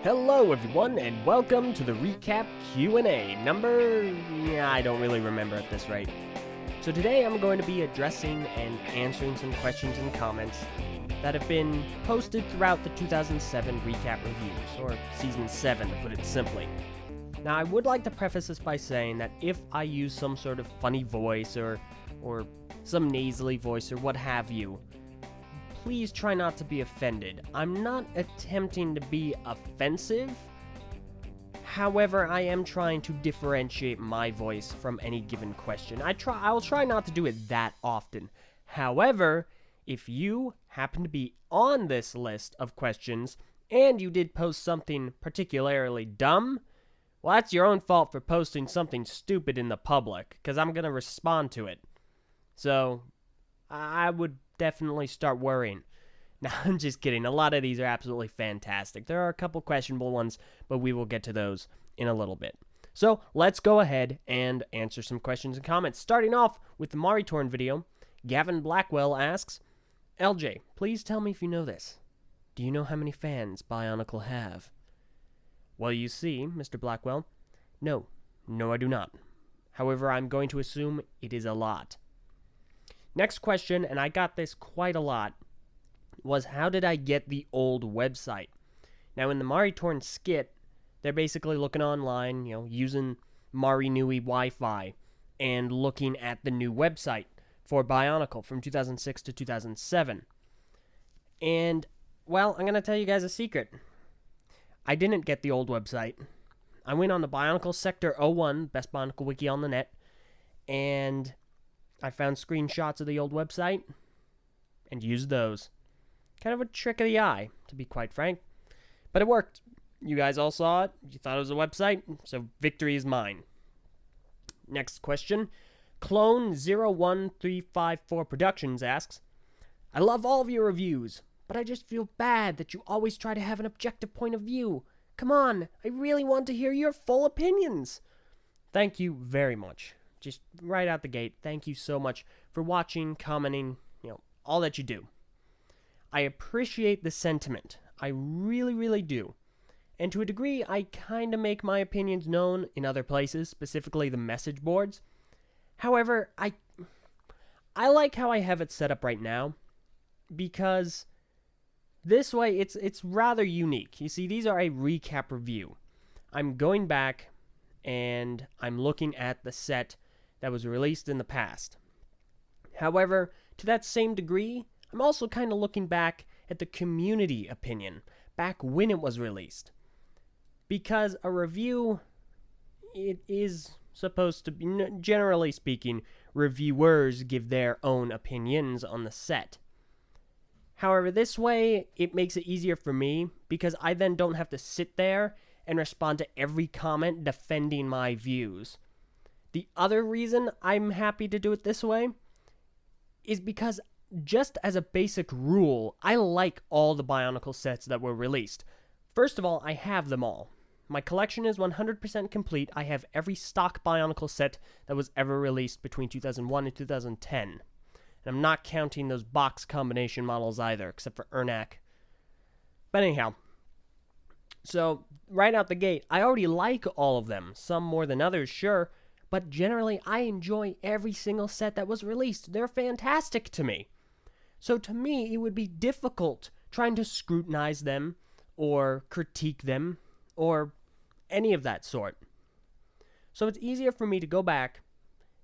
Hello everyone, and welcome to the recap Q&A number... I don't really remember at this rate. So today I'm going to be addressing and answering some questions and comments that have been posted throughout the 2007 recap reviews, or Season 7 to put it simply. Now I would like to preface this by saying that if I use some sort of funny voice or some nasally voice or what have you, please try not to be offended. I'm not attempting to be offensive. However, I am trying to differentiate my voice from any given question. I'll try not to do it that often. However, if you happen to be on this list of questions and you did post something particularly dumb, well, that's your own fault for posting something stupid in the public, because I'm going to respond to it. So, I would definitely start worrying. Now, I'm just kidding. A lot of these are absolutely fantastic. There are a couple questionable ones, but we will get to those in a little bit. So, let's go ahead and answer some questions and comments. Starting off with the Maritorn video, Gavin Blackwell asks, LJ, please tell me if you know this. Do you know how many fans Bionicle have? Well, you see, Mr. Blackwell, no, I do not. However, I'm going to assume it is a lot. Next question, and I got this quite a lot, was how did I get the old website? Now, in the Maritorn skit, they're basically looking online, using Marinui Wi-Fi and looking at the new website for Bionicle from 2006 to 2007. And, well, I'm going to tell you guys a secret. I didn't get the old website. I went on the Bionicle Sector 01, best Bionicle wiki on the net, and I found screenshots of the old website and used those. Kind of a trick of the eye, to be quite frank. But it worked. You guys all saw it. You thought it was a website, so victory is mine. Next question. Clone01354 Productions asks, I love all of your reviews, but I just feel bad that you always try to have an objective point of view. Come on, I really want to hear your full opinions. Thank you very much. Just right out the gate, thank you so much for watching, commenting, all that you do. I appreciate the sentiment. I really, really do. And to a degree, I kind of make my opinions known in other places, specifically the message boards. However, I like how I have it set up right now, because this way it's rather unique. You see, these are a recap review. I'm going back and I'm looking at the set that was released in the past. However, to that same degree, I'm also kind of looking back at the community opinion, back when it was released. Because a review, it is supposed to be, generally speaking, reviewers give their own opinions on the set. However, this way, it makes it easier for me, because I then don't have to sit there and respond to every comment defending my views. The other reason I'm happy to do it this way is because, just as a basic rule, I like all the Bionicle sets that were released. First of all, I have them all. My collection is 100% complete. I have every stock Bionicle set that was ever released between 2001 and 2010. And I'm not counting those box combination models either, except for Ernak. But anyhow, so right out the gate, I already like all of them. Some more than others, sure. But generally, I enjoy every single set that was released. They're fantastic to me. So to me, it would be difficult trying to scrutinize them, or critique them, or any of that sort. So it's easier for me to go back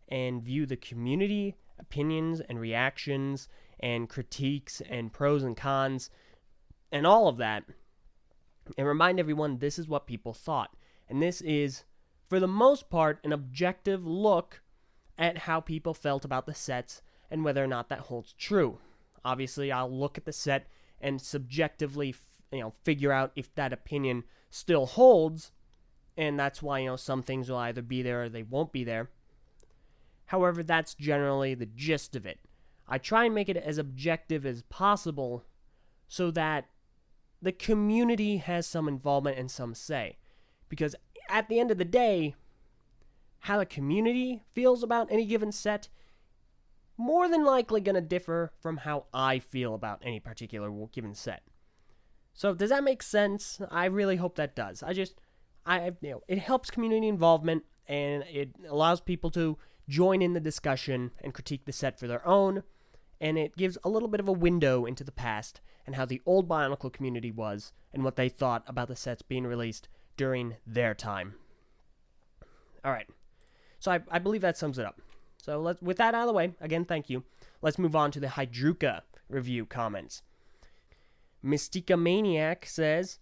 and view the community opinions and reactions and critiques and pros and cons and all of that, and remind everyone this is what people thought. And this is, for the most part, an objective look at how people felt about the sets and whether or not that holds true. Obviously, I'll look at the set and subjectively, figure out if that opinion still holds, and that's why, some things will either be there or they won't be there. However, that's generally the gist of it. I try and make it as objective as possible so that the community has some involvement and some say. Because at the end of the day, how the community feels about any given set more than likely going to differ from how I feel about any particular given set. So does that make sense? I really hope that does. It helps community involvement, and it allows people to join in the discussion and critique the set for their own, and it gives a little bit of a window into the past and how the old Bionicle community was and what they thought about the sets being released during their time. Alright, so I believe that sums it up. So with that out of the way, again, thank you. Let's move on to the Hydruka review comments. Mystica Maniac says,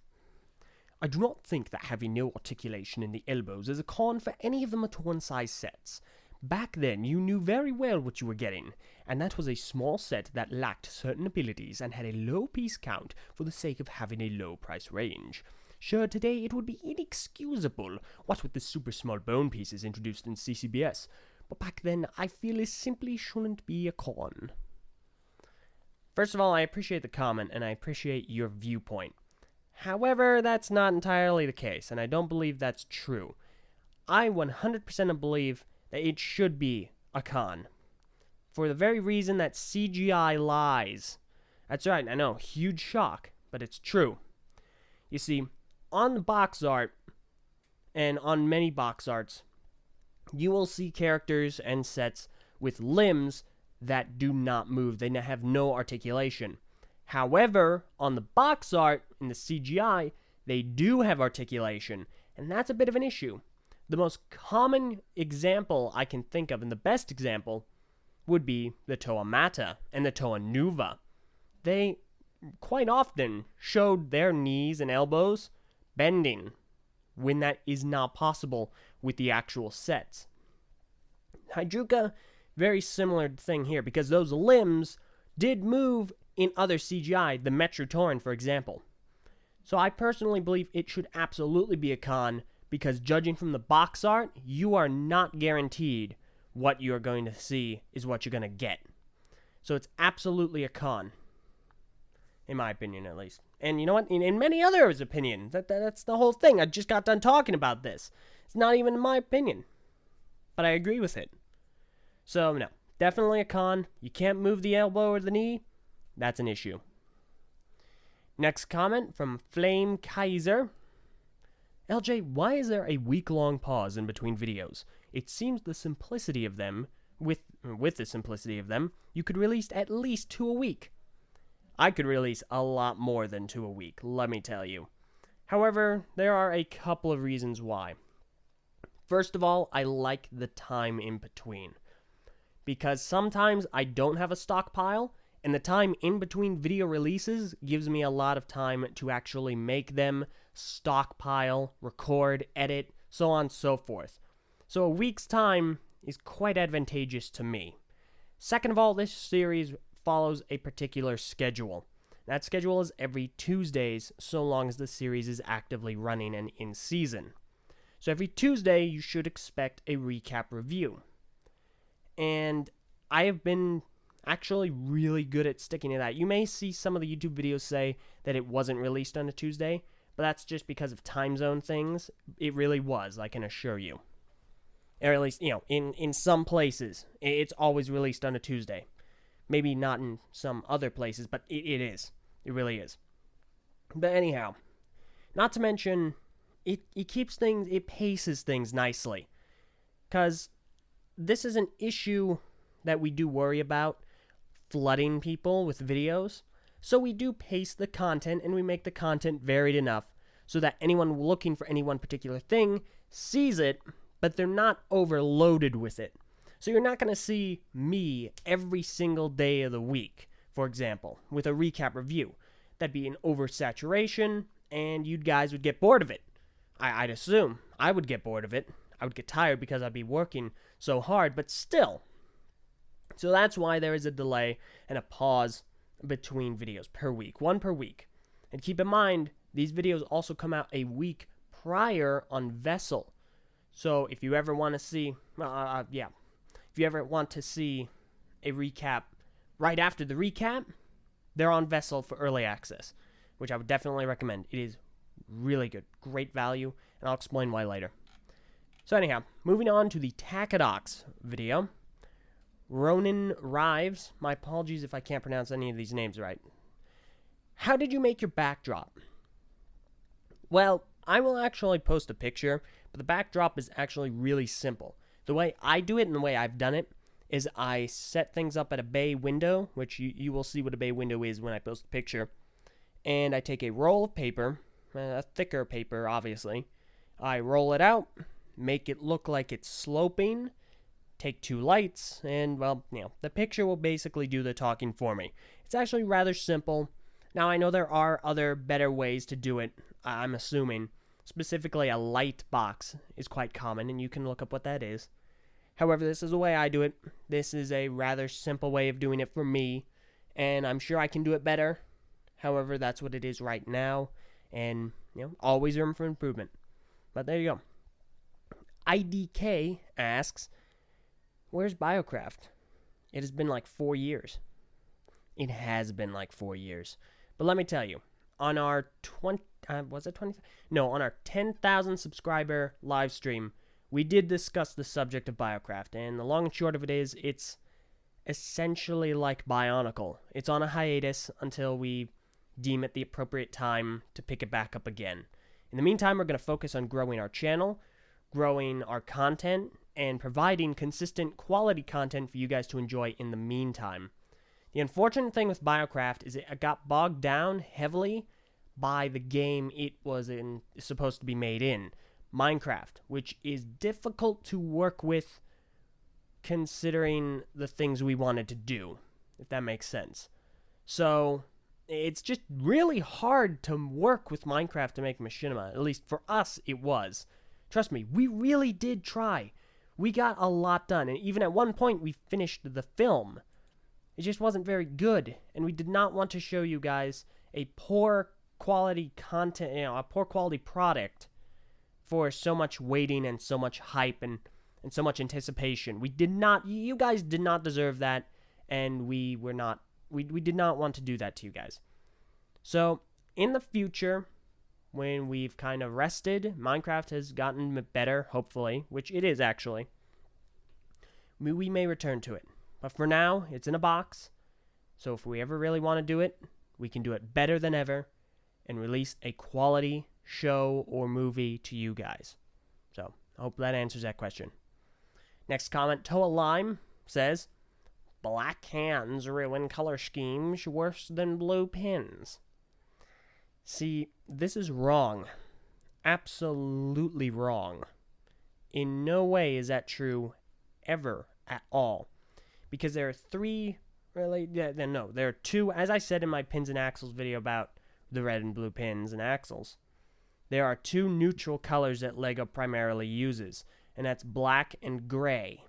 I do not think that having no articulation in the elbows is a con for any of the Matorn size sets. Back then, you knew very well what you were getting, and that was a small set that lacked certain abilities and had a low piece count for the sake of having a low price range. Sure, today it would be inexcusable, what with the super small bone pieces introduced in CCBS, but back then I feel it simply shouldn't be a con. First of all, I appreciate the comment, and I appreciate your viewpoint. However, that's not entirely the case, and I don't believe that's true. I 100% believe that it should be a con. For the very reason that CGI lies. That's right, I know, huge shock, but it's true. You see, on the box art, and on many box arts, you will see characters and sets with limbs that do not move. They have no articulation. However, on the box art, in the CGI, they do have articulation, and that's a bit of an issue. The most common example I can think of, and the best example, would be the Toa Mata and the Toa Nuva. They quite often showed their knees and elbows bending when that is not possible with the actual sets. Hydruka, very similar thing here, because those limbs did move in other CGI, the Metrotorin, for example. So I personally believe it should absolutely be a con, because judging from the box art, you are not guaranteed what you're going to see is what you're going to get. So it's absolutely a con, in my opinion at least. And you know what? In many others' opinions, that's the whole thing. I just got done talking about this. It's not even my opinion, but I agree with it. So no, definitely a con. You can't move the elbow or the knee. That's an issue. Next comment from Flame Kaiser. LJ, why is there a week-long pause in between videos? It seems the simplicity of them, with the simplicity of them, you could release at least 2 a week. I could release a lot more than 2 a week, let me tell you. However, there are a couple of reasons why. First of all, I like the time in between. Because sometimes I don't have a stockpile, and the time in between video releases gives me a lot of time to actually make them, stockpile, record, edit, so on and so forth. So a week's time is quite advantageous to me. Second of all, this series follows a particular schedule. That schedule is every Tuesdays, so long as the series is actively running and in season. So every Tuesday, you should expect a recap review. And I have been actually really good at sticking to that. You may see some of the YouTube videos say that it wasn't released on a Tuesday, but that's just because of time zone things. It really was, I can assure you. Or at least, in some places, it's always released on a Tuesday. Maybe not in some other places, but it is. It really is. But anyhow, not to mention, it paces things nicely. Because this is an issue that we do worry about, flooding people with videos. So we do pace the content, and we make the content varied enough so that anyone looking for any one particular thing sees it, but they're not overloaded with it. So you're not going to see me every single day of the week, for example, with a recap review. That'd be an oversaturation, and you guys would get bored of it. I'd assume. I would get bored of it. I would get tired because I'd be working so hard, but still. So that's why there is a delay and a pause between videos per week, 1 per week. And keep in mind, these videos also come out a week prior on Vessel. So if you ever want to see, if you ever want to see a recap right after the recap, they're on Vessel for early access, which I would definitely recommend. It is really good, great value, and I'll explain why later. So anyhow, moving on to the Takadox video. Ronan Rives, my apologies if I can't pronounce any of these names right. How did you make your backdrop? Well, I will actually post a picture, but the backdrop is actually really simple. The way I do it and the way I've done it is I set things up at a bay window, which you will see what a bay window is when I post the picture. And I take a roll of paper, a thicker paper, obviously. I roll it out, make it look like it's sloping, take 2 lights, and, well, the picture will basically do the talking for me. It's actually rather simple. Now, I know there are other better ways to do it, I'm assuming. Specifically, a light box is quite common, and you can look up what that is. However, this is the way I do it. This is a rather simple way of doing it for me, and I'm sure I can do it better. However, that's what it is right now, and, always room for improvement. But there you go. IDK asks, where's Biocraft? It has been like 4 years. It has been like 4 years. But let me tell you, on our on our 10,000 subscriber live stream, we did discuss the subject of Biocraft, and the long and short of it is, it's essentially like Bionicle. It's on a hiatus until we deem it the appropriate time to pick it back up again. In the meantime, we're going to focus on growing our channel, growing our content, and providing consistent quality content for you guys to enjoy in the meantime. The unfortunate thing with Biocraft is it got bogged down heavily by the game it was supposed to be made in, Minecraft, which is difficult to work with considering the things we wanted to do, if that makes sense. So it's just really hard to work with Minecraft to make machinima. At least for us, it was. Trust me, we really did try. We got a lot done, and even at one point, we finished the film. It just wasn't very good, and we did not want to show you guys a poor quality content, a poor quality product for so much waiting and so much hype and so much anticipation. You guys did not deserve that, and we did not want to do that to you guys. So, in the future, when we've kind of rested, Minecraft has gotten better, hopefully, which it is actually, we may return to it. But for now, it's in a box, so if we ever really want to do it, we can do it better than ever and release a quality show or movie to you guys. So, I hope that answers that question. Next comment, Toa Lime says, black hands ruin color schemes worse than blue pins. See, this is wrong. Absolutely wrong. In no way is that true ever at all. Because there are 2, as I said in my pins and axles video about the red and blue pins and axles, there are 2 neutral colors that LEGO primarily uses, and that's black and gray.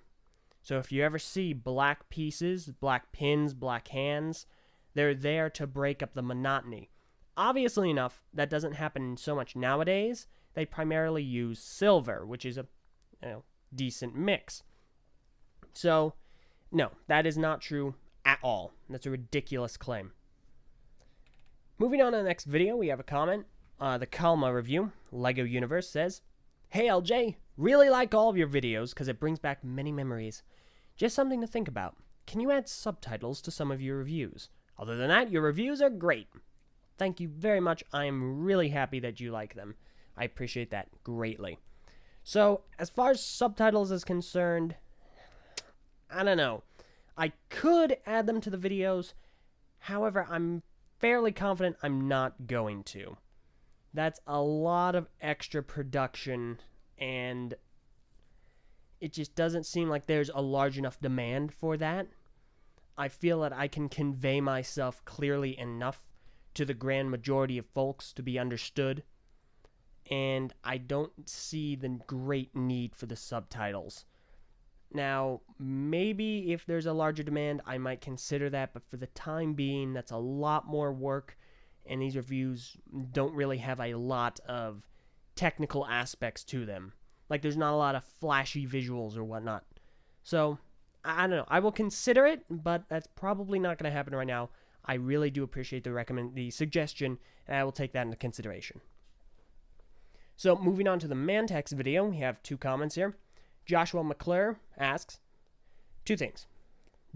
So if you ever see black pieces, black pins, black hands, they're there to break up the monotony. Obviously enough, that doesn't happen so much nowadays. They primarily use silver, which is a decent mix. So, no, that is not true at all. That's a ridiculous claim. Moving on to the next video, we have a comment. The Kalma review, LEGO Universe, says, Hey LJ, really like all of your videos because it brings back many memories. Just something to think about. Can you add subtitles to some of your reviews? Other than that, your reviews are great. Thank you very much. I am really happy that you like them. I appreciate that greatly. So, as far as subtitles is concerned, I don't know. I could add them to the videos. However, I'm fairly confident I'm not going to. That's a lot of extra production, and it just doesn't seem like there's a large enough demand for that. I feel that I can convey myself clearly enough to the grand majority of folks to be understood, and I don't see the great need for the subtitles. Now, maybe if there's a larger demand, I might consider that, but for the time being, that's a lot more work, and these reviews don't really have a lot of technical aspects to them. Like, there's not a lot of flashy visuals or whatnot. So, I don't know. I will consider it, but that's probably not going to happen right now. I really do appreciate the suggestion, and I will take that into consideration. So, moving on to the Mantex video, we have 2 comments here. Joshua McClure asks, 2 things.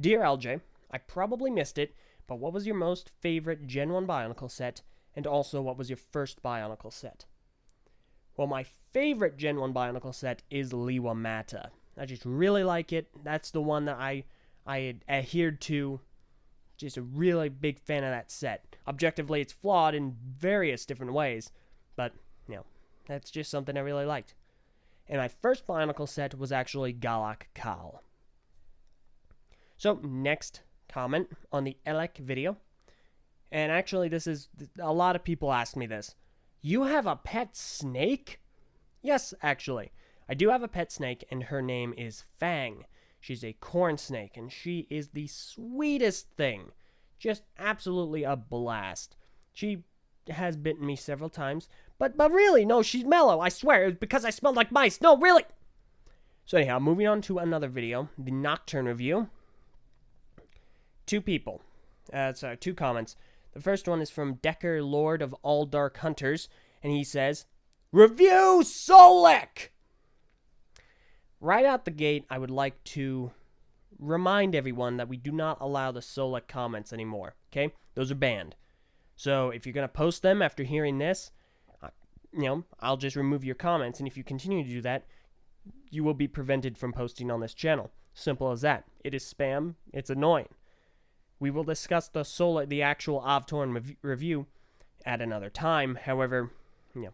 Dear LJ, I probably missed it, but what was your most favorite Gen 1 Bionicle set, and also what was your first Bionicle set? Well, my favorite Gen 1 Bionicle set is Liwa Mata. I just really like it. That's the one that I adhered to. Just a really big fan of that set. Objectively, it's flawed in various different ways, but, that's just something I really liked. And my first Bionicle set was actually Galak Kal. So, next comment on the Elek video. And actually, this is, a lot of people ask me this. You have a pet snake? Yes, actually. I do have a pet snake, and her name is Fang. She's a corn snake, and she is the sweetest thing. Just absolutely a blast. She has bitten me several times, but really, no, she's mellow. I swear, it was because I smelled like mice. No, really. So anyhow, moving on to another video, the Nocturne of You. Two comments. The first one is from Decker, Lord of All Dark Hunters, and he says, "Review Solek!" Right out the gate, I would like to remind everyone that we do not allow the Solek comments anymore, okay? Those are banned. So if you're going to post them after hearing this, I'll just remove your comments, and if you continue to do that, you will be prevented from posting on this channel. Simple as that. It is spam. It's annoying. We will discuss the actual Avtorn review at another time. However,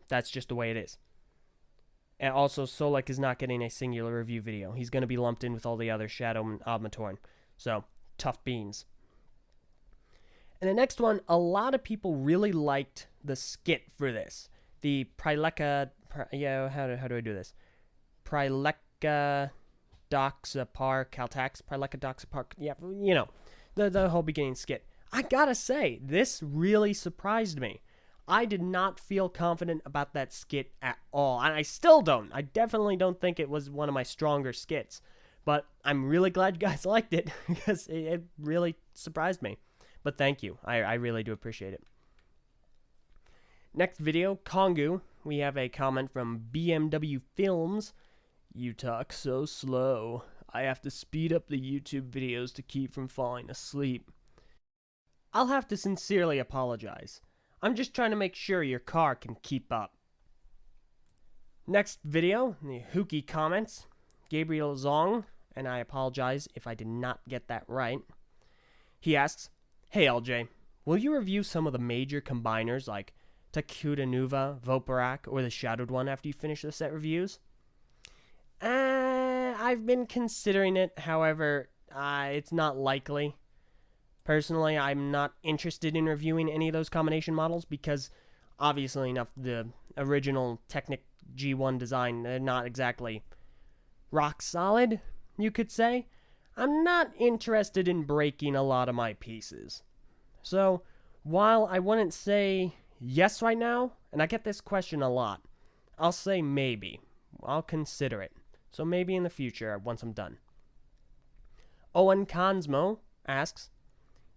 that's just the way it is. And also, Solek is not getting a singular review video. He's going to be lumped in with all the other Shadow and Avtorn. So, tough beans. And the next one, a lot of people really liked the skit for this. The Prileka, how do I do this? Prileka Doxapar Caltax, Prileka Doxapar, the whole beginning skit. I gotta say, this really surprised me. I did not feel confident about that skit at all, and I still don't. I definitely don't think it was one of my stronger skits, but I'm really glad you guys liked it, because it really surprised me. But thank you. I really do appreciate it. Next video, Kongu. We have a comment from BMW Films. "You talk so slow. I have to speed up the YouTube videos to keep from falling asleep." I'll have to sincerely apologize. I'm just trying to make sure your car can keep up. Next video, the Huki comments. Gabriel Song, and I apologize if I did not get that right. He asks, "Hey LJ, will you review some of the major combiners like Takuda Nuva, Voparak, or the Shadowed One after you finish the set reviews?" I've been considering it, however, it's not likely. Personally, I'm not interested in reviewing any of those combination models because, obviously enough, the original Technic G1 design, they're not exactly rock solid, you could say. I'm not interested in breaking a lot of my pieces. So, while I wouldn't say yes right now, and I get this question a lot, I'll say maybe. I'll consider it. So maybe in the future, once I'm done. Owen Kansmo asks,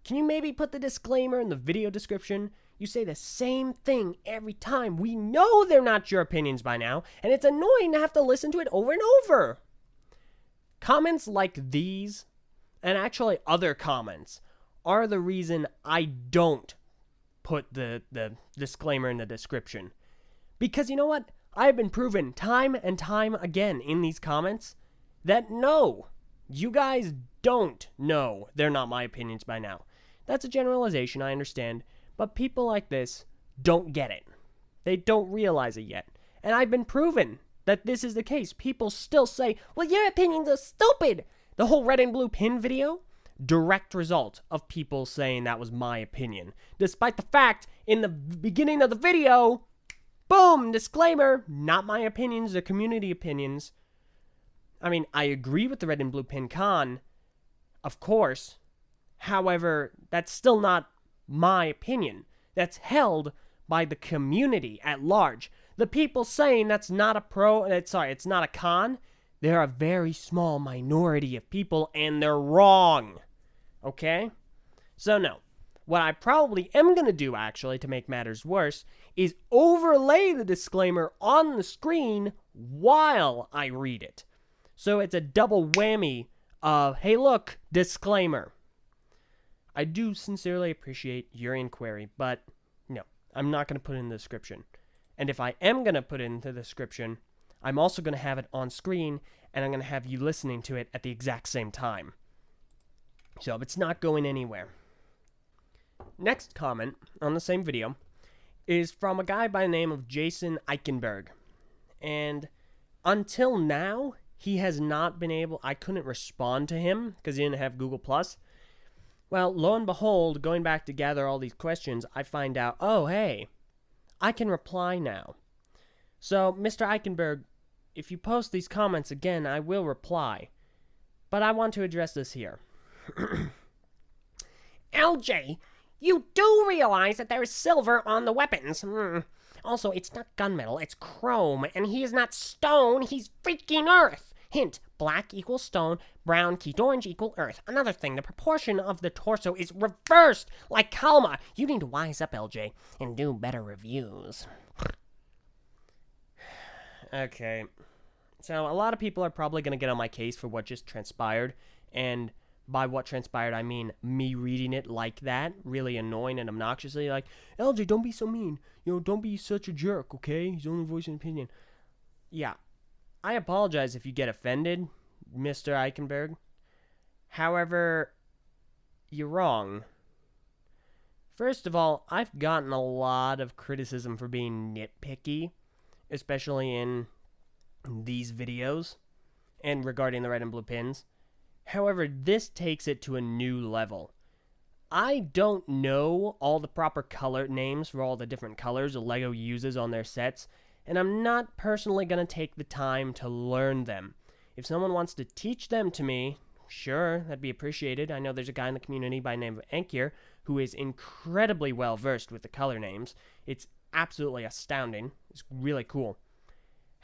"Can you maybe put the disclaimer in the video description? You say the same thing every time. We know they're not your opinions by now, and it's annoying to have to listen to it over and over." Comments like these, and actually other comments, are the reason I don't put the disclaimer in the description. Because you know what? I've been proven time and time again in these comments that no, you guys don't know they're not my opinions by now. That's a generalization, I understand, but people like this don't get it. They don't realize it yet. And I've been proven that this is the case. People still say, "Well, your opinions are stupid." The whole red and blue pin video, direct result of people saying that was my opinion. Despite the fact, in the beginning of the video, boom, disclaimer, not my opinions, they're community opinions. I mean, I agree with the red and blue pin con, of course. However, that's still not my opinion. That's held by the community at large. The people saying that's not it's not a con, they're a very small minority of people, and they're wrong. Okay? So no. What I probably am going to do, actually, to make matters worse, is overlay the disclaimer on the screen while I read it. So it's a double whammy of, hey look, disclaimer. I do sincerely appreciate your inquiry, but no, I'm not going to put it in the description. And if I am going to put it in the description, I'm also going to have it on screen, and I'm going to have you listening to it at the exact same time. So it's not going anywhere. Next comment on the same video is from a guy by the name of Jason Eichenberg. And until now, he has not been able... I couldn't respond to him because he didn't have Google+. Well, lo and behold, going back to gather all these questions, I find out, oh, hey, I can reply now. So, Mr. Eichenberg, if you post these comments again, I will reply. But I want to address this here. LJ, you do realize that there is silver on the weapons. Also, it's not gunmetal, it's chrome, and he is not stone, he's freaking earth. Hint, black equals stone, brown keyed orange equal earth. Another thing, the proportion of the torso is reversed, like Kalma. You need to wise up, LJ, and do better reviews. Okay. So, a lot of people are probably going to get on my case for what just transpired, and by what transpired, I mean me reading it like that, really annoying and obnoxiously, like, LJ, don't be so mean. Don't be such a jerk, okay? He's only voicing an opinion. Yeah. I apologize if you get offended, Mr. Eichenberg. However, you're wrong. First of all, I've gotten a lot of criticism for being nitpicky, especially in these videos and regarding the red and blue pins. However, this takes it to a new level. I don't know all the proper color names for all the different colors LEGO uses on their sets, and I'm not personally going to take the time to learn them. If someone wants to teach them to me, sure, that'd be appreciated. I know there's a guy in the community by the name of Enkir who is incredibly well versed with the color names. It's absolutely astounding. It's really cool.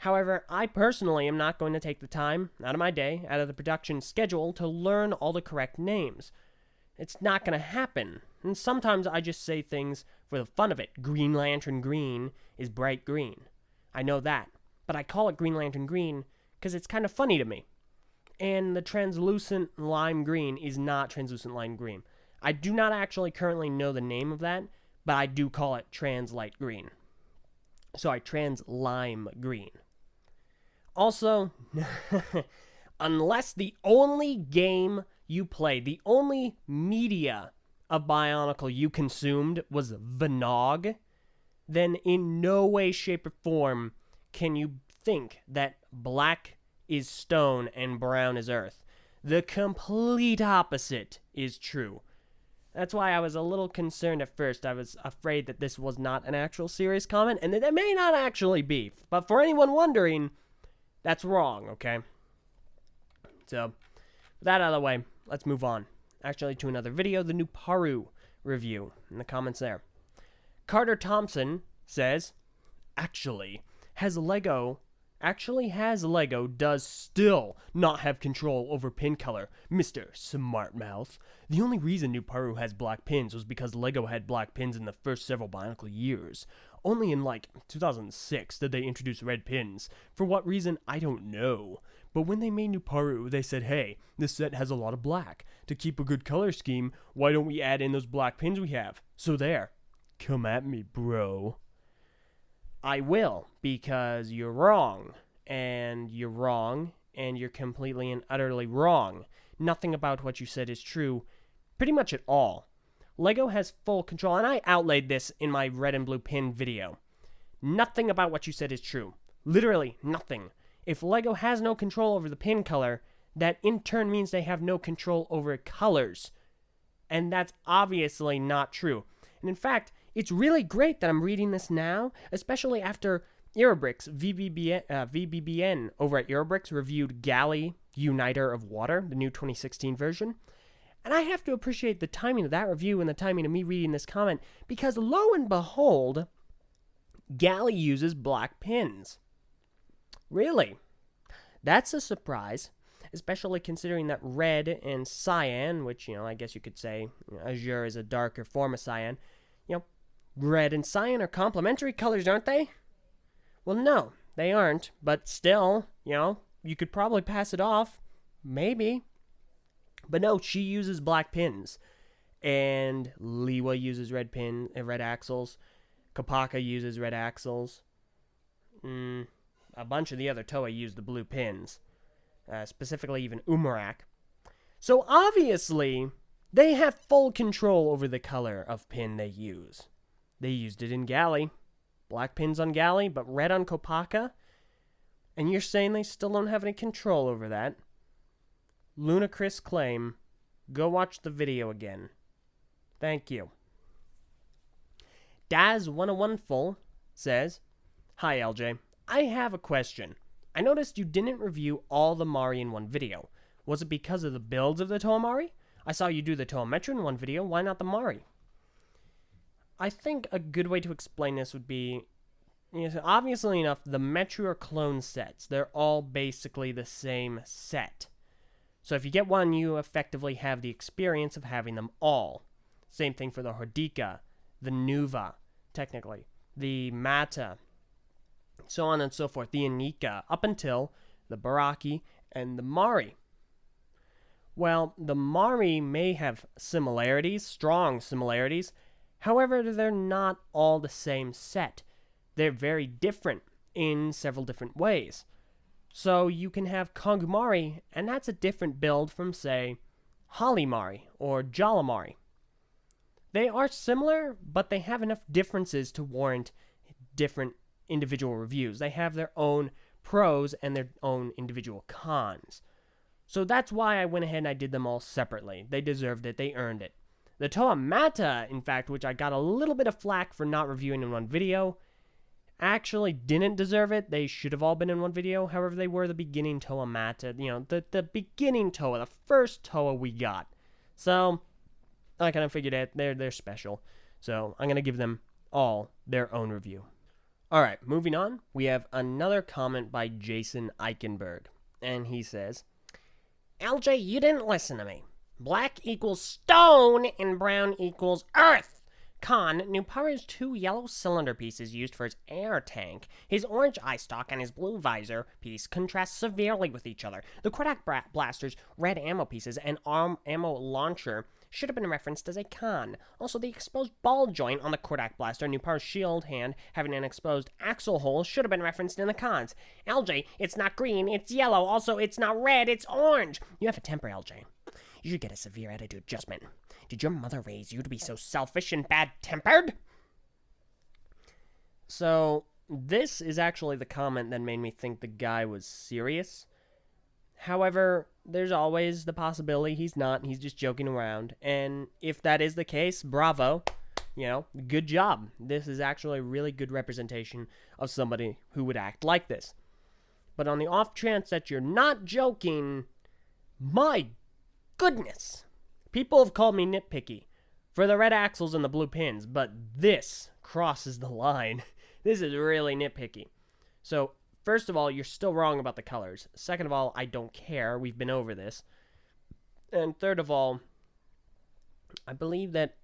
However, I personally am not going to take the time out of my day, out of the production schedule, to learn all the correct names. It's not going to happen. And sometimes I just say things for the fun of it. Green Lantern green is bright green. I know that. But I call it Green Lantern green because it's kind of funny to me. And the translucent lime green is not translucent lime green. I do not actually currently know the name of that, but I do call it trans light green. Sorry, trans lime green. Also, unless the only game you played, the only media of Bionicle you consumed was Vnog, then in no way, shape, or form can you think that black is stone and brown is earth. The complete opposite is true. That's why I was a little concerned at first. I was afraid that this was not an actual serious comment, and that it may not actually be. But for anyone wondering, that's wrong, okay? So, with that out of the way, let's move on. Actually, to another video, the new Paru review, in the comments there. Carter Thompson says, actually has Lego does still not have control over pin color, Mr. Smartmouth. The only reason New Paru has black pins was because Lego had black pins in the first several Bionicle years. Only in, 2006 did they introduce red pins. For what reason, I don't know. But when they made New Paru, they said, hey, this set has a lot of black. To keep a good color scheme, why don't we add in those black pins we have? So there. Come at me, bro. I will, because you're wrong, and you're completely and utterly wrong. Nothing about what you said is true, pretty much at all. Lego has full control, and I outlaid this in my red and blue pin video. Nothing about what you said is true. Literally nothing. If Lego has no control over the pin color, that in turn means they have no control over colors. And that's obviously not true. And in fact, it's really great that I'm reading this now, especially after Aerobricks, VBBN over at Aerobricks reviewed Galley Uniter of Water, the new 2016 version. And I have to appreciate the timing of that review and the timing of me reading this comment, because lo and behold, Galley uses black pins. Really? That's a surprise, especially considering that red and cyan, which, I guess you could say azure is a darker form of cyan, red and cyan are complementary colors, aren't they? Well, no, they aren't, but still, you could probably pass it off. Maybe. But no, she uses black pins. And Liwa uses red axles. Kopaka uses red axles. A bunch of the other Toa use the blue pins. Specifically even Umarak. So obviously, they have full control over the color of pin they use. They used it in Galley. Black pins on Galley, but red on Kopaka? And you're saying they still don't have any control over that? Ludicrous claim. Go watch the video again. Thank you. Daz101 Full says, Hi LJ, I have a question. I noticed you didn't review all the Mari in one video. Was it because of the builds of the Toa Mari? I saw you do the Toa Metro in one video, why not the Mari? I think a good way to explain this would be, obviously enough, the Metro are clone sets. They're all basically the same set. So if you get one, you effectively have the experience of having them all. Same thing for the Hordika, the Nuva, technically, the Mata, so on and so forth, the Anika, up until the Baraki and the Mari. Well, the Mari may have similarities, strong similarities, however, they're not all the same set. They're very different in several different ways. So you can have Kongu Mari, and that's a different build from, say, Holly Mari or Jala Mari. They are similar, but they have enough differences to warrant different individual reviews. They have their own pros and their own individual cons. So that's why I went ahead and I did them all separately. They deserved it. They earned it. The Toa Mata, in fact, which I got a little bit of flack for not reviewing in one video, actually didn't deserve it. They should have all been in one video. However, they were the beginning Toa Mata. The beginning Toa, the first Toa we got. So I kind of figured it. They're special. So I'm going to give them all their own review. Alright, moving on. We have another comment by Jason Eichenberg. And he says, LJ, you didn't listen to me. Black equals stone and brown equals earth. Con, Nuparu's 2 yellow cylinder pieces used for his air tank. His orange eye stalk and his blue visor piece contrast severely with each other. The Kodak Blaster's red ammo pieces and ammo launcher should have been referenced as a con. Also, the exposed ball joint on the Kodak Blaster, Nuparu's shield hand having an exposed axle hole, should have been referenced in the cons. LJ, it's not green, it's yellow. Also, it's not red, it's orange. You have a temper, LJ. You should get a severe attitude adjustment. Did your mother raise you to be so selfish and bad-tempered? So, this is actually the comment that made me think the guy was serious. However, there's always the possibility he's not. He's just joking around. And if that is the case, bravo. Good job. This is actually a really good representation of somebody who would act like this. But on the off chance that you're not joking, my goodness. People have called me nitpicky for the red axles and the blue pins, but this crosses the line. This is really nitpicky. So, first of all, you're still wrong about the colors. Second of all, I don't care. We've been over this. And third of all, I believe that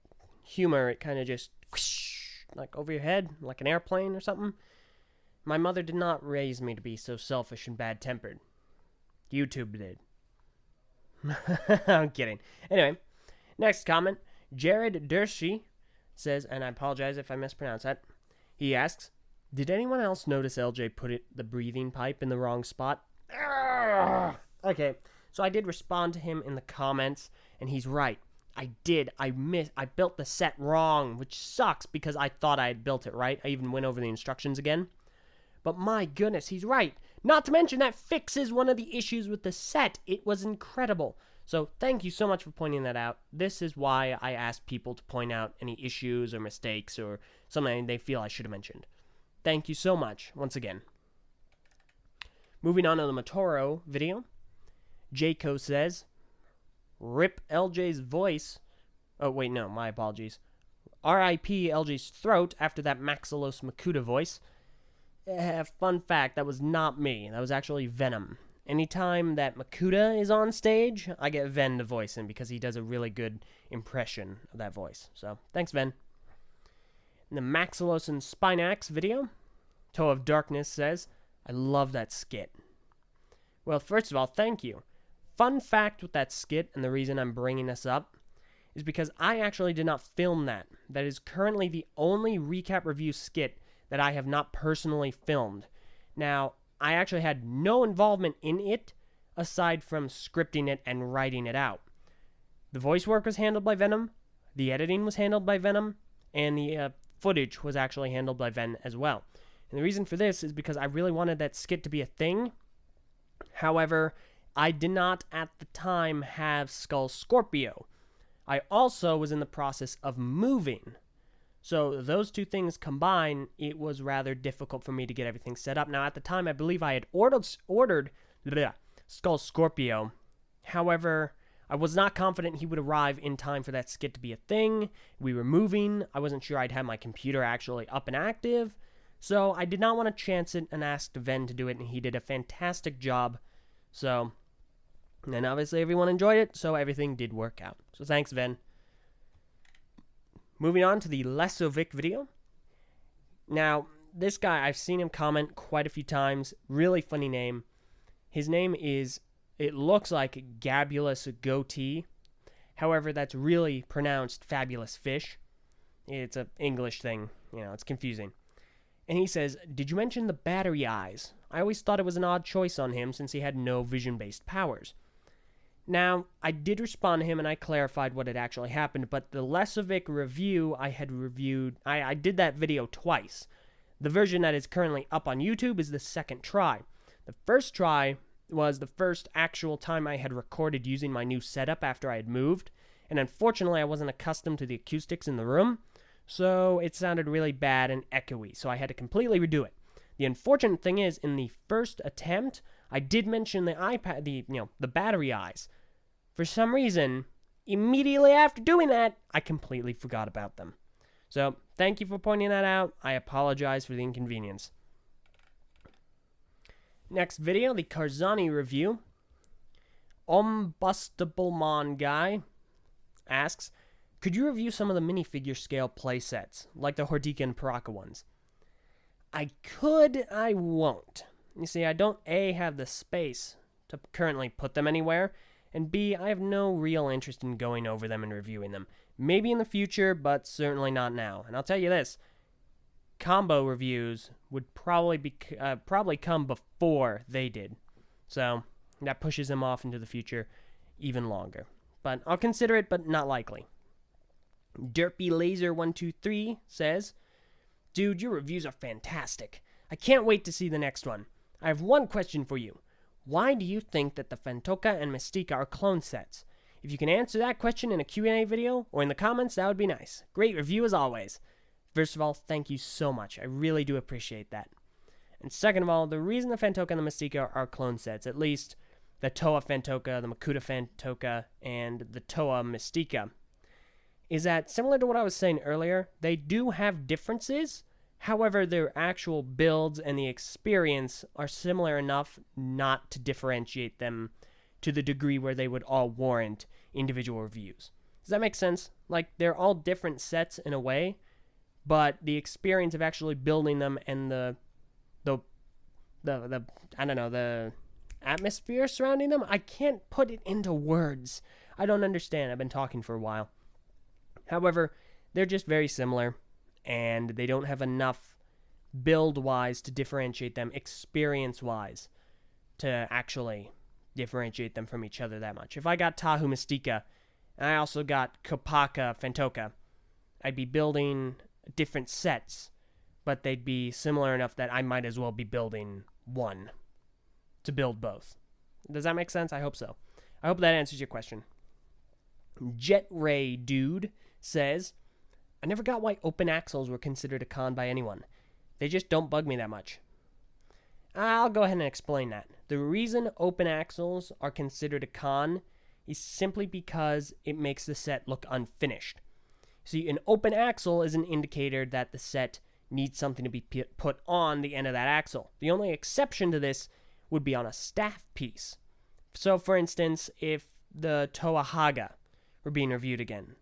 humor, it kind of just whoosh, like over your head, like an airplane or something. My mother did not raise me to be so selfish and bad-tempered. YouTube did. I'm kidding. Anyway, next comment. Jared Dershi says, and I apologize if I mispronounce that. He asks, did anyone else notice LJ put the breathing pipe in the wrong spot? Urgh. Okay, so I did respond to him in the comments, and he's right. I did. I built the set wrong, which sucks because I thought I had built it right. I even went over the instructions again. But my goodness, he's right. Not to mention that fixes one of the issues with the set. It was incredible. So thank you so much for pointing that out. This is why I asked people to point out any issues or mistakes or something they feel I should have mentioned. Thank you so much, once again. Moving on to the Motoro video. Jayco says, RIP LJ's voice. Oh, wait, no, my apologies. RIP LJ's throat after that Maxilos Makuta voice. Fun fact, that was not me. That was actually Venom. Anytime that Makuta is on stage, I get Ven to voice him because he does a really good impression of that voice. So, thanks, Ven. In the Maxilos and Spinax video, Toe of Darkness says, I love that skit. Well, first of all, thank you. Fun fact with that skit, and the reason I'm bringing this up, is because I actually did not film that. That is currently the only recap review skit that I have not personally filmed. Now, I actually had no involvement in it aside from scripting it and writing it out. The voice work was handled by Venom, the editing was handled by Venom, and the footage was actually handled by Ven as well. And the reason for this is because I really wanted that skit to be a thing. However, I did not at the time have Skull Scorpio. I also was in the process of moving. So those two things combined, it was rather difficult for me to get everything set up. Now, at the time, I believe I had ordered Skull Scorpio. However, I was not confident he would arrive in time for that skit to be a thing. We were moving. I wasn't sure I'd have my computer actually up and active. So I did not want to chance it and asked Ven to do it, and he did a fantastic job. So, and obviously everyone enjoyed it, so everything did work out. So thanks, Ven. Moving on to the Lesovic video. Now, this guy, I've seen him comment quite a few times. Really funny name. His name is, it looks like Gabulous Goatee. However, that's really pronounced Fabulous Fish. It's an English thing. It's confusing. And he says, "Did you mention the battery eyes? I always thought it was an odd choice on him since he had no vision-based powers." Now, I did respond to him and I clarified what had actually happened, but the Lesovic review I had reviewed, I did that video twice. The version that is currently up on YouTube is the second try. The first try was the first actual time I had recorded using my new setup after I had moved, and unfortunately I wasn't accustomed to the acoustics in the room, so it sounded really bad and echoey, so I had to completely redo it. The unfortunate thing is, in the first attempt, I did mention the iPad, the battery eyes. For some reason, immediately after doing that, I completely forgot about them. So, thank you for pointing that out. I apologize for the inconvenience. Next video, the Karzani review. Ombustablemon guy asks, "Could you review some of the minifigure scale playsets, like the Hordika and Paraka ones?" I could, I won't. You see, I don't A, have the space to currently put them anywhere, and B, I have no real interest in going over them and reviewing them. Maybe in the future, but certainly not now. And I'll tell you this, combo reviews would probably come before they did. So that pushes them off into the future even longer. But I'll consider it, but not likely. Derpy Laser 123 says, "Dude, your reviews are fantastic. I can't wait to see the next one. I have one question for you. Why do you think that the Fantoka and Mystica are clone sets? If you can answer that question in a Q&A video or in the comments, that would be nice. Great review as always." First of all, thank you so much. I really do appreciate that. And second of all, the reason the Fantoka and the Mystica are clone sets, at least the Toa Fantoka, the Makuta Fantoka, and the Toa Mystica, is that, similar to what I was saying earlier, they do have differences. However, their actual builds and the experience are similar enough not to differentiate them to the degree where they would all warrant individual reviews. Does that make sense? Like, they're all different sets in a way, but the experience of actually building them and the I don't know, the atmosphere surrounding them, I can't put it into words. I don't understand. I've been talking for a while. However, they're just very similar, and they don't have enough build-wise to differentiate them, experience-wise, to actually differentiate them from each other that much. If I got Tahu Mystica, and I also got Kopaka Fantoka, I'd be building different sets, but they'd be similar enough that I might as well be building one to build both. Does that make sense? I hope so. I hope that answers your question. Jet Ray Dude says, "I never got why open axles were considered a con by anyone. They just don't bug me that much." I'll go ahead and explain that. The reason open axles are considered a con is simply because it makes the set look unfinished. See, an open axle is an indicator that the set needs something to be put on the end of that axle. The only exception to this would be on a staff piece. So, for instance, if the Toa Haga were being reviewed again,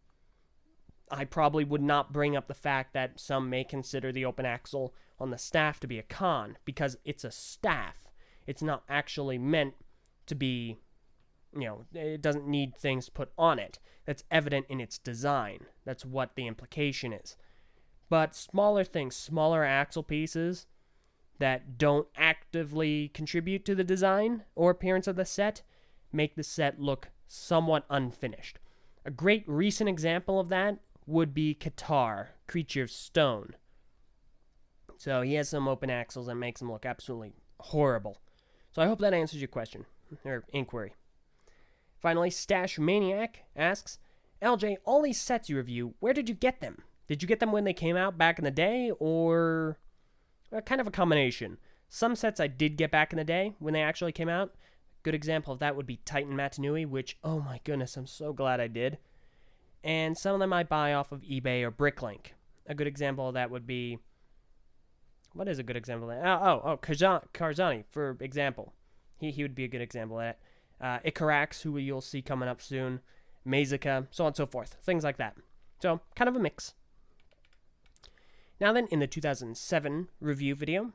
I probably would not bring up the fact that some may consider the open axle on the staff to be a con, because it's a staff. It's not actually meant to be it doesn't need things put on it. That's evident in its design. That's what the implication is. But smaller things, smaller axle pieces that don't actively contribute to the design or appearance of the set make the set look somewhat unfinished. A great recent example of that would be Qatar, Creature of Stone. So he has some open axles that makes him look absolutely horrible. So I hope that answers your question, or inquiry. Finally, Stash Maniac asks, LJ, all these sets you review, where did you get them? Did you get them when they came out back in the day, or kind of a combination? Some sets I did get back in the day when they actually came out. Good example of that would be Titan Matanui, which, oh my goodness, I'm so glad I did. And some of them I buy off of eBay or Bricklink. A good example of that would be... What is a good example of that? Karzani, for example. He would be a good example of that. Ikarax, who you'll see coming up soon. Mazuka, so on and so forth. Things like that. So, kind of a mix. Now then, in the 2007 review video,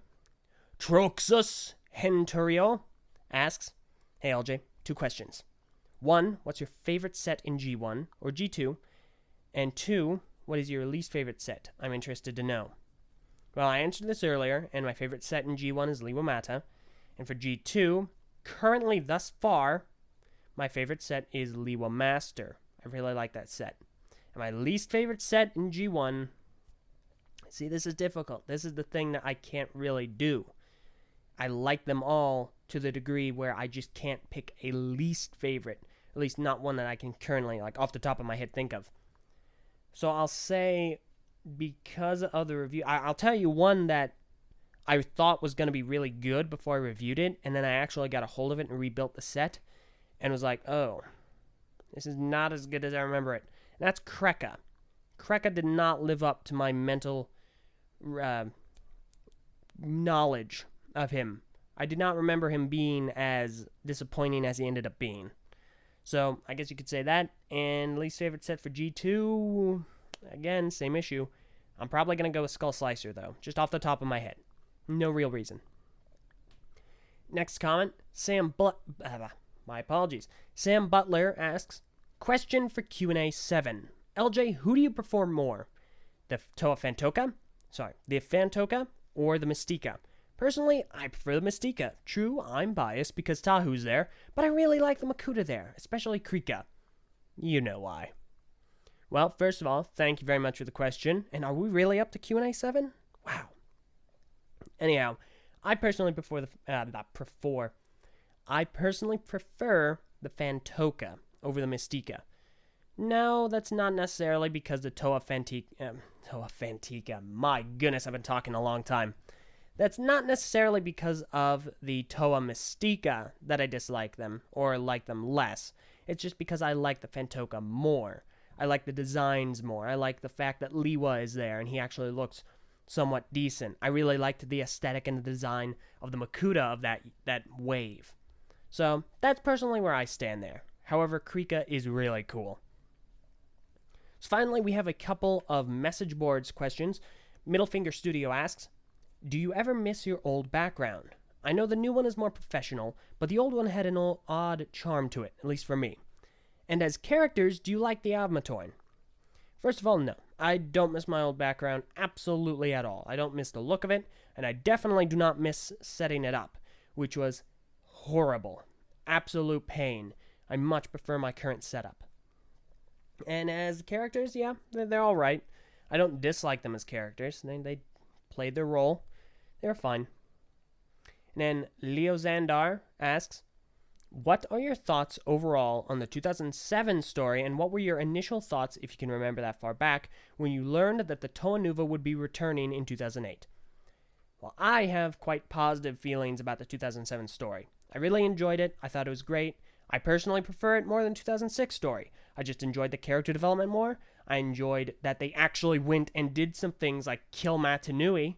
Troxus Henturio asks, hey LJ, 2 questions. 1, what's your favorite set in G1 or G2? And 2, what is your least favorite set? I'm interested to know. Well, I answered this earlier, and my favorite set in G1 is Liwa Mata. And for G2, currently thus far, my favorite set is Liwa Master. I really like that set. And my least favorite set in G1, see, this is difficult. This is the thing that I can't really do. I like them all to the degree where I just can't pick a least favorite. At least not one that I can currently, off the top of my head, think of. So I'll say, because of the review, I'll tell you one that I thought was going to be really good before I reviewed it, and then I actually got a hold of it and rebuilt the set, and was like, oh, this is not as good as I remember it. And that's Kreka. Kreka did not live up to my mental knowledge of him. I did not remember him being as disappointing as he ended up being. So, I guess you could say that. And least favorite set for G2, again, same issue. I'm probably going to go with Skull Slicer, though, just off the top of my head. No real reason. Next comment, my apologies. Sam Butler asks, question for Q&A 7. LJ, who do you prefer more? The Fantoka or the Mystica? Personally, I prefer the Mystica. True, I'm biased because Tahu's there, but I really like the Makuta there, especially Krika. You know why. Well, first of all, thank you very much for the question. And are we really up to Q&A 7? Wow. Anyhow, I personally prefer the Fantoka over the Mystica. No, that's not necessarily because the Toa Fantica. My goodness, I've been talking a long time. That's not necessarily because of the Toa Mystica that I dislike them or like them less. It's just because I like the Fantoka more. I like the designs more. I like the fact that Liwa is there and he actually looks somewhat decent. I really liked the aesthetic and the design of the Makuta of that wave. So that's personally where I stand there. However, Krika is really cool. So finally, we have a couple of message boards questions. Middle Finger Studio asks, do you ever miss your old background? I know the new one is more professional, but the old one had an odd charm to it, at least for me. And as characters, do you like the Avmatoin? First of all, no. I don't miss my old background absolutely at all. I don't miss the look of it, and I definitely do not miss setting it up, which was horrible. Absolute pain. I much prefer my current setup. And as characters, yeah, they're all right. I don't dislike them as characters. They played their role. They were fine. And then Leo Xandar asks, what are your thoughts overall on the 2007 story, and what were your initial thoughts, if you can remember that far back, when you learned that the Toa Nuva would be returning in 2008? Well, I have quite positive feelings about the 2007 story. I really enjoyed it. I thought it was great. I personally prefer it more than 2006 story. I just enjoyed the character development more. I enjoyed that they actually went and did some things like kill Matanui,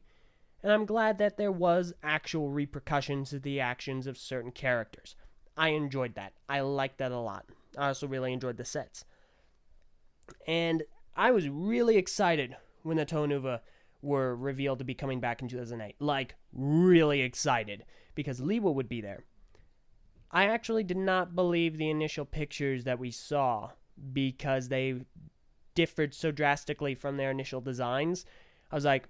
and I'm glad that there was actual repercussions to the actions of certain characters. I enjoyed that. I liked that a lot. I also really enjoyed the sets. And I was really excited when the Toa Nuva were revealed to be coming back in 2008. Like, really excited, because Liwa would be there. I actually did not believe the initial pictures that we saw because they differed so drastically from their initial designs. I was like,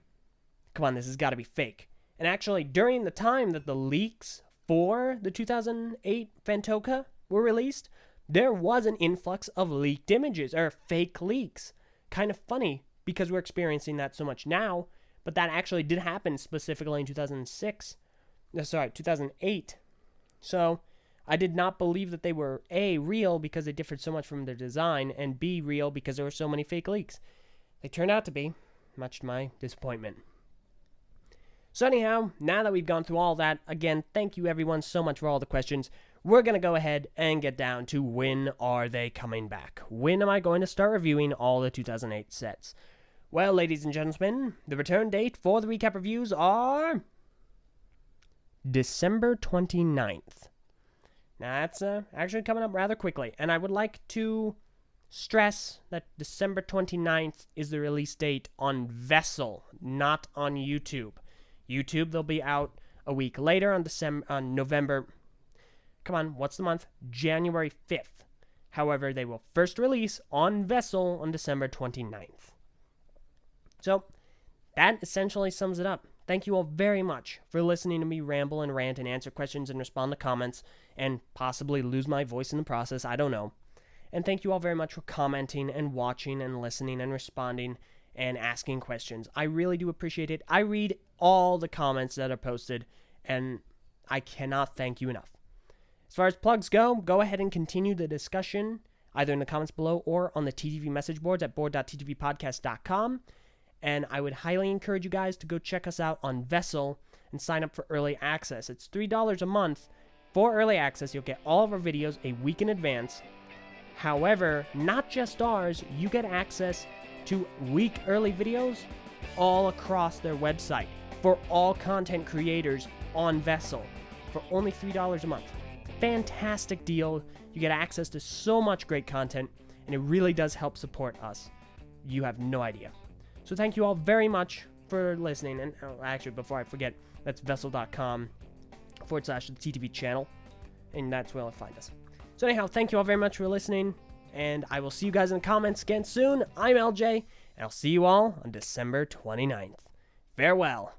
come on, this has got to be fake. And actually, during the time that the leaks for the 2008 Fantoka were released, there was an influx of leaked images, or fake leaks. Kind of funny, because we're experiencing that so much now, but that actually did happen specifically in 2008. So, I did not believe that they were A, real because they differed so much from their design, and B, real because there were so many fake leaks. They turned out to be, much to my disappointment. So anyhow, now that we've gone through all that, again, thank you everyone so much for all the questions. We're going to go ahead and get down to when are they coming back? When am I going to start reviewing all the 2008 sets? Well, ladies and gentlemen, the return date for the recap reviews are December 29th. Now, that's actually coming up rather quickly, and I would like to stress that December 29th is the release date on Vessel, not on YouTube. YouTube, they'll be out a week later on November. Come on, what's the month? January 5th. However, they will first release on Vessel on December 29th. So, that essentially sums it up. Thank you all very much for listening to me ramble and rant and answer questions and respond to comments and possibly lose my voice in the process. I don't know. And thank you all very much for commenting and watching and listening and responding and asking questions. I really do appreciate it. I read all the comments that are posted, and I cannot thank you enough. As far as plugs go ahead and continue the discussion either in the comments below or on the TTV Message Boards at board.ttvpodcast.com. And I would highly encourage you guys to go check us out on Vessel and sign up for early access. It's $3 a month for early access. You'll get all of our videos a week in advance. However, not just ours, you get access to week early videos all across their website for all content creators on Vessel for only $3 a month. Fantastic deal. You get access to so much great content, and it really does help support us. You have no idea. So thank you all very much for listening. And actually, before I forget, that's vessel.com/TTV channel, and that's where you'll find us. So anyhow, thank you all very much for listening, and I will see you guys in the comments again soon. I'm LJ, and I'll see you all on December 29th. Farewell.